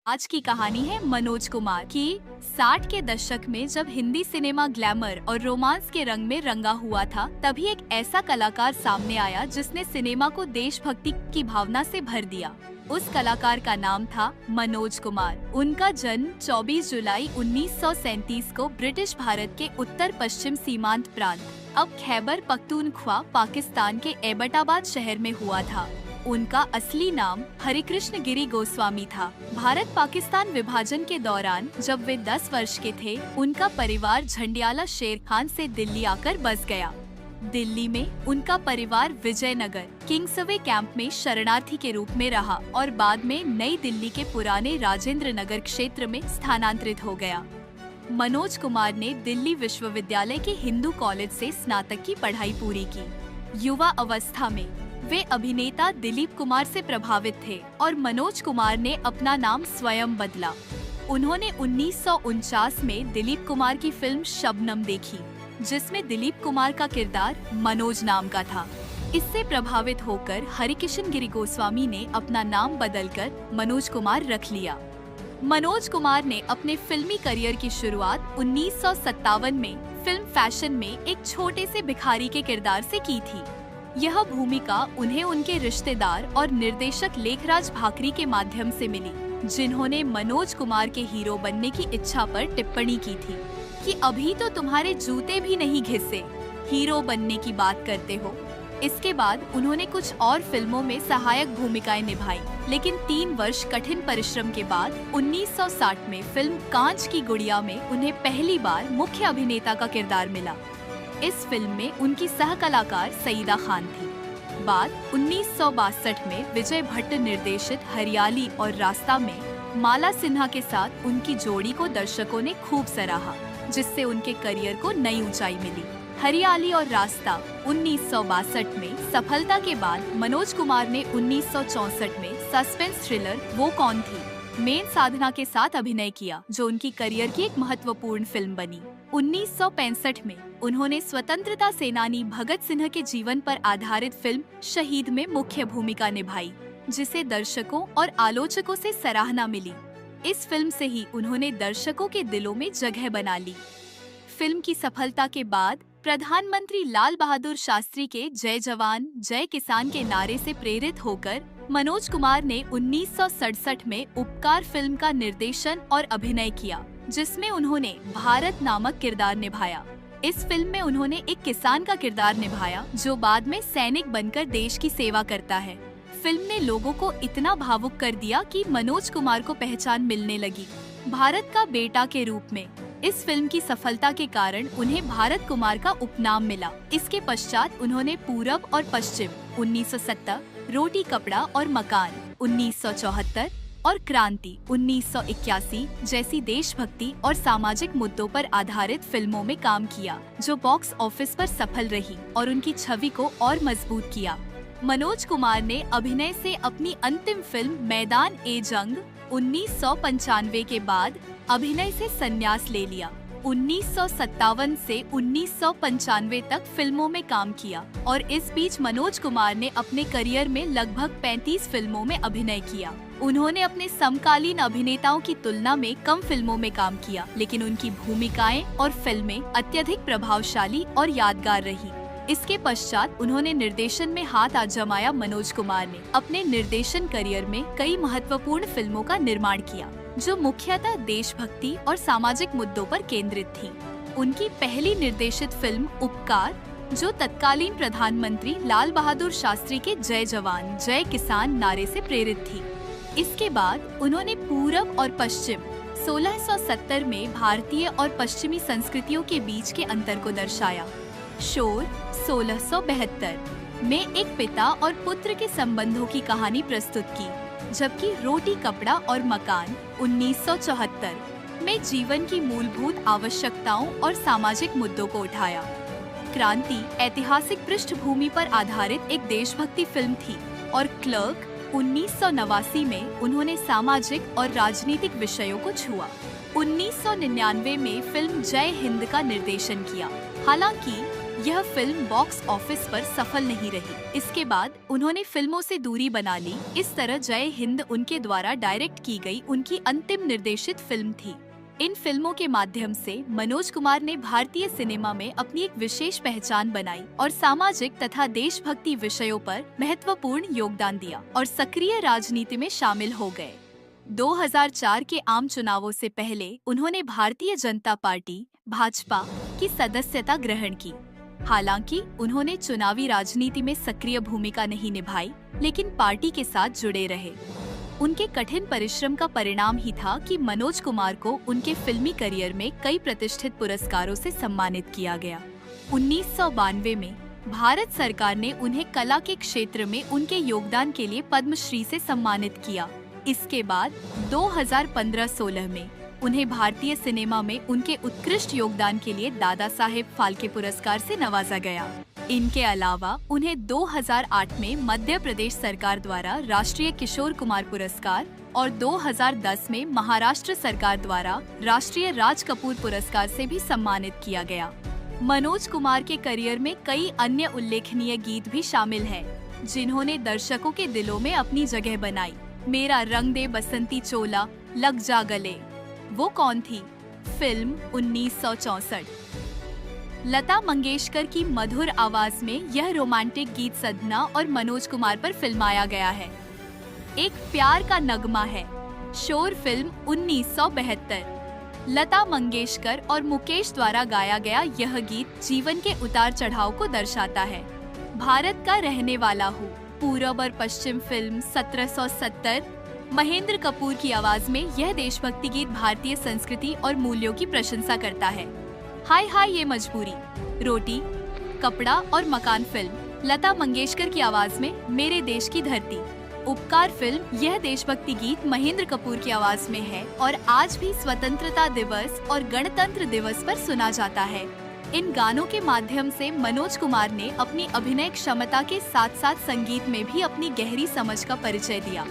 आज की कहानी है मनोज कुमार की। 60 के दशक में जब हिंदी सिनेमा ग्लैमर और रोमांस के रंग में रंगा हुआ था, तभी एक ऐसा कलाकार सामने आया जिसने सिनेमा को देशभक्ति की भावना से भर दिया। उस कलाकार का नाम था मनोज कुमार। उनका जन्म 24 जुलाई 1937 को ब्रिटिश भारत के उत्तर पश्चिम सीमांत प्रांत अब खैबर पख्तूनख्वा पाकिस्तान के एबटाबाद शहर में हुआ था। उनका असली नाम हरिकृष्ण गिरी गोस्वामी था। भारत पाकिस्तान विभाजन के दौरान जब वे 10 वर्ष के थे, उनका परिवार झंडियाला शेर खान से दिल्ली आकर बस गया। दिल्ली में उनका परिवार विजयनगर किंग्सवे कैंप में शरणार्थी के रूप में रहा और बाद में नई दिल्ली के पुराने राजेंद्र नगर क्षेत्र में स्थानांतरित हो गया। मनोज कुमार ने दिल्ली विश्वविद्यालय के हिंदू कॉलेज से स्नातक की पढ़ाई पूरी की। युवा अवस्था में वे अभिनेता दिलीप कुमार से प्रभावित थे और मनोज कुमार ने अपना नाम स्वयं बदला। उन्होंने 1949 में दिलीप कुमार की फिल्म शबनम देखी, जिसमें दिलीप कुमार का किरदार मनोज नाम का था। इससे प्रभावित होकर हरिकृष्ण गिरी गोस्वामी ने अपना नाम बदलकर मनोज कुमार रख लिया। मनोज कुमार ने अपने फिल्मी करियर की शुरुआत 1957 में फिल्म फैशन में एक छोटे से भिखारी के किरदार से की थी। यह भूमिका उन्हें उनके रिश्तेदार और निर्देशक लेखराज भाकरी के माध्यम से मिली, जिन्होंने मनोज कुमार के हीरो बनने की इच्छा पर टिप्पणी की थी कि अभी तो तुम्हारे जूते भी नहीं घिसे, हीरो बनने की बात करते हो। इसके बाद उन्होंने कुछ और फिल्मों में सहायक भूमिकाएं निभाई, लेकिन 3 वर्ष कठिन परिश्रम के बाद 1960 में फिल्म कांच की गुड़िया में उन्हें पहली बार मुख्य अभिनेता का किरदार मिला। इस फिल्म में उनकी सह कलाकार सईदा खान थी। बाद 1962 में विजय भट्ट निर्देशित हरियाली और रास्ता में माला सिन्हा के साथ उनकी जोड़ी को दर्शकों ने खूब सराहा, जिससे उनके करियर को नई ऊंचाई मिली। हरियाली और रास्ता 1962 में सफलता के बाद मनोज कुमार ने 1964 में सस्पेंस थ्रिलर वो कौन थी मेन साधना के साथ अभिनय किया, जो उनकी करियर की एक महत्वपूर्ण फिल्म बनी। 1965 में उन्होंने स्वतंत्रता सेनानी भगत सिंह के जीवन पर आधारित फिल्म शहीद में मुख्य भूमिका निभाई, जिसे दर्शकों और आलोचकों से सराहना मिली। इस फिल्म से ही उन्होंने दर्शकों के दिलों में जगह बना ली। फिल्म की सफलता के बाद प्रधानमंत्री लाल बहादुर शास्त्री के जय जवान जय किसान के नारे से प्रेरित होकर मनोज कुमार ने 1967 में उपकार फिल्म का निर्देशन और अभिनय किया, जिसमें उन्होंने भारत नामक किरदार निभाया। इस फिल्म में उन्होंने एक किसान का किरदार निभाया, जो बाद में सैनिक बनकर देश की सेवा करता है। फिल्म ने लोगों को इतना भावुक कर दिया कि मनोज कुमार को पहचान मिलने लगी भारत का बेटा के रूप में। इस फिल्म की सफलता के कारण उन्हें भारत कुमार का उपनाम मिला। इसके पश्चात उन्होंने पूरब और पश्चिम 1970, रोटी कपड़ा और मकान 1974 और क्रांति 1981 जैसी देशभक्ति और सामाजिक मुद्दों पर आधारित फिल्मों में काम किया, जो बॉक्स ऑफिस पर सफल रही और उनकी छवि को और मजबूत किया। मनोज कुमार ने अभिनय से अपनी अंतिम फिल्म मैदान ए जंग 1995 के बाद अभिनय से संन्यास ले लिया। 1957 से 1995 तक फिल्मों में काम किया और इस बीच मनोज कुमार ने अपने करियर में लगभग 35 फिल्मों में अभिनय किया। उन्होंने अपने समकालीन अभिनेताओं की तुलना में कम फिल्मों में काम किया, लेकिन उनकी भूमिकाएं और फिल्में अत्यधिक प्रभावशाली और यादगार रही। इसके पश्चात उन्होंने निर्देशन में हाथ आजमाया। मनोज कुमार ने अपने निर्देशन करियर में कई महत्वपूर्ण फिल्मों का निर्माण किया, जो मुख्यतः देशभक्ति और सामाजिक मुद्दों पर केंद्रित थी। उनकी पहली निर्देशित फिल्म उपकार, जो तत्कालीन प्रधानमंत्री लाल बहादुर शास्त्री के जय जवान जय किसान नारे से प्रेरित थी। इसके बाद उन्होंने पूरब और पश्चिम 1670 में भारतीय और पश्चिमी संस्कृतियों के बीच के अंतर को दर्शाया। शोर 1672 में एक पिता और पुत्र के संबंधों की कहानी प्रस्तुत की, जबकि रोटी कपड़ा और मकान 1974 में जीवन की मूलभूत आवश्यकताओं और सामाजिक मुद्दों को उठाया। क्रांति ऐतिहासिक पृष्ठभूमि पर आधारित एक देशभक्ति फिल्म थी और क्लर्क 1989 में उन्होंने सामाजिक और राजनीतिक विषयों को छुआ। 1999 में फिल्म जय हिंद का निर्देशन किया। हालांकि यह फिल्म बॉक्स ऑफिस पर सफल नहीं रही। इसके बाद उन्होंने फिल्मों से दूरी बना ली। इस तरह जय हिंद उनके द्वारा डायरेक्ट की गई उनकी अंतिम निर्देशित फिल्म थी। इन फिल्मों के माध्यम से मनोज कुमार ने भारतीय सिनेमा में अपनी एक विशेष पहचान बनाई और सामाजिक तथा देशभक्ति विषयों पर महत्वपूर्ण योगदान दिया और सक्रिय राजनीति में शामिल हो गए। 2004 के आम चुनावों से पहले उन्होंने भारतीय जनता पार्टी भाजपा की सदस्यता ग्रहण की। हालांकि उन्होंने चुनावी राजनीति में सक्रिय भूमिका नहीं निभाई, लेकिन पार्टी के साथ जुड़े रहे। उनके कठिन परिश्रम का परिणाम ही था कि मनोज कुमार को उनके फिल्मी करियर में कई प्रतिष्ठित पुरस्कारों से सम्मानित किया गया। 1992 में भारत सरकार ने उन्हें कला के क्षेत्र में उनके योगदान के लिए पद्मश्री से सम्मानित किया। इसके बाद 2015-16 में उन्हें भारतीय सिनेमा में उनके उत्कृष्ट योगदान के लिए दादा साहेब फाल्के पुरस्कार से नवाजा गया। इनके अलावा उन्हें 2008 में मध्य प्रदेश सरकार द्वारा राष्ट्रीय किशोर कुमार पुरस्कार और 2010 में महाराष्ट्र सरकार द्वारा राष्ट्रीय राज कपूर पुरस्कार से भी सम्मानित किया गया। मनोज कुमार के करियर में कई अन्य उल्लेखनीय गीत भी शामिल हैं, जिन्होंने दर्शकों के दिलों में अपनी जगह बनाई। मेरा रंग दे बसंती चोला, लग जा गले, वो कौन थी, फिल्म 1964। लता मंगेशकर की मधुर आवाज में यह रोमांटिक गीत सदना और मनोज कुमार पर फिल्माया गया है। एक प्यार का नगमा है, शोर फिल्म 1972। लता मंगेशकर और मुकेश द्वारा गाया गया यह गीत जीवन के उतार चढ़ाव को दर्शाता है। भारत का रहने वाला हूँ, पूरब और पश्चिम फिल्म 1770। महेंद्र कपूर की आवाज में यह देशभक्ति गीत भारतीय संस्कृति और मूल्यों की प्रशंसा करता है। हाय हाय ये मजबूरी, रोटी, कपड़ा और मकान फिल्म लता मंगेशकर की आवाज में मेरे देश की धरती। उपकार फिल्म यह देशभक्ति गीत महेंद्र कपूर की आवाज में है और आज भी स्वतंत्रता दिवस और गणतंत्र दिवस पर सुना जाता है। इन गानों के माध्यम से मनोज कुमार ने अपनी अभिनय क्षमता के साथ साथ संगीत में भी अपनी गहरी समझ का परिचय दिया।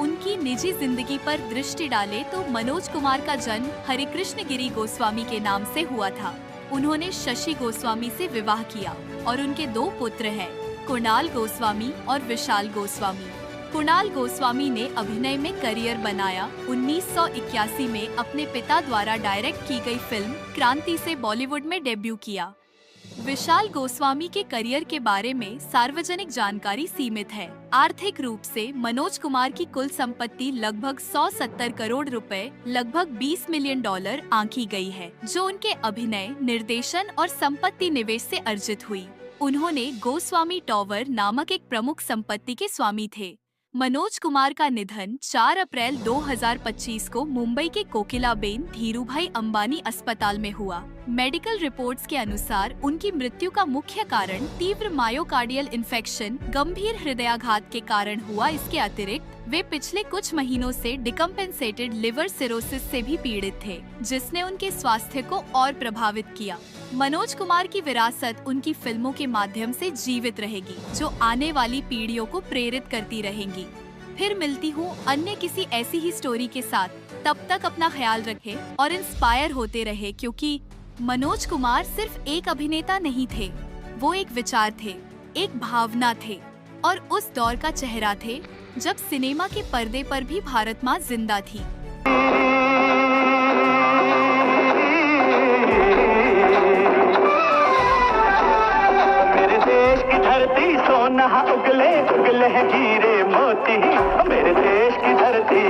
उनकी निजी जिंदगी पर दृष्टि डाले तो मनोज कुमार का जन्म हरिकृष्ण गिरी गोस्वामी के नाम से हुआ था। उन्होंने शशि गोस्वामी से विवाह किया और उनके 2 पुत्र हैं, कुणाल गोस्वामी और विशाल गोस्वामी। कुणाल गोस्वामी ने अभिनय में करियर बनाया। 1981 में अपने पिता द्वारा डायरेक्ट की गई फिल्म क्रांति से बॉलीवुड में डेब्यू किया। विशाल गोस्वामी के करियर के बारे में सार्वजनिक जानकारी सीमित है। आर्थिक रूप से मनोज कुमार की कुल संपत्ति लगभग 170 करोड़ रुपए, लगभग $20 मिलियन आंकी गई है, जो उनके अभिनय, निर्देशन और संपत्ति निवेश से अर्जित हुई। उन्होंने गोस्वामी टॉवर नामक एक प्रमुख संपत्ति के स्वामी थे। मनोज कुमार का निधन 4 अप्रैल 2025 को मुंबई के कोकिलाबेन धीरूभाई अंबानी अस्पताल में हुआ। मेडिकल रिपोर्ट्स के अनुसार उनकी मृत्यु का मुख्य कारण तीव्र मायोकार्डियल इन्फेक्शन, गंभीर हृदयाघात के कारण हुआ। इसके अतिरिक्त वे पिछले कुछ महीनों से डिकम्पेंसेटेड लिवर सिरोसिस से भी पीड़ित थे, जिसने उनके स्वास्थ्य को और प्रभावित किया। मनोज कुमार की विरासत उनकी फिल्मों के माध्यम से जीवित रहेगी, जो आने वाली पीढ़ियों को प्रेरित करती रहेंगी। फिर मिलती हूँ अन्य किसी ऐसी ही स्टोरी के साथ। तब तक अपना ख्याल रखें और इंस्पायर होते रहे, क्योंकि मनोज कुमार सिर्फ एक अभिनेता नहीं थे, वो एक विचार थे, एक भावना थे और उस दौर का चेहरा थे जब सिनेमा के पर्दे पर भी भारत माँ जिंदा थी। सोना उगले उगले हीरे मोती, मेरे देश की धरती।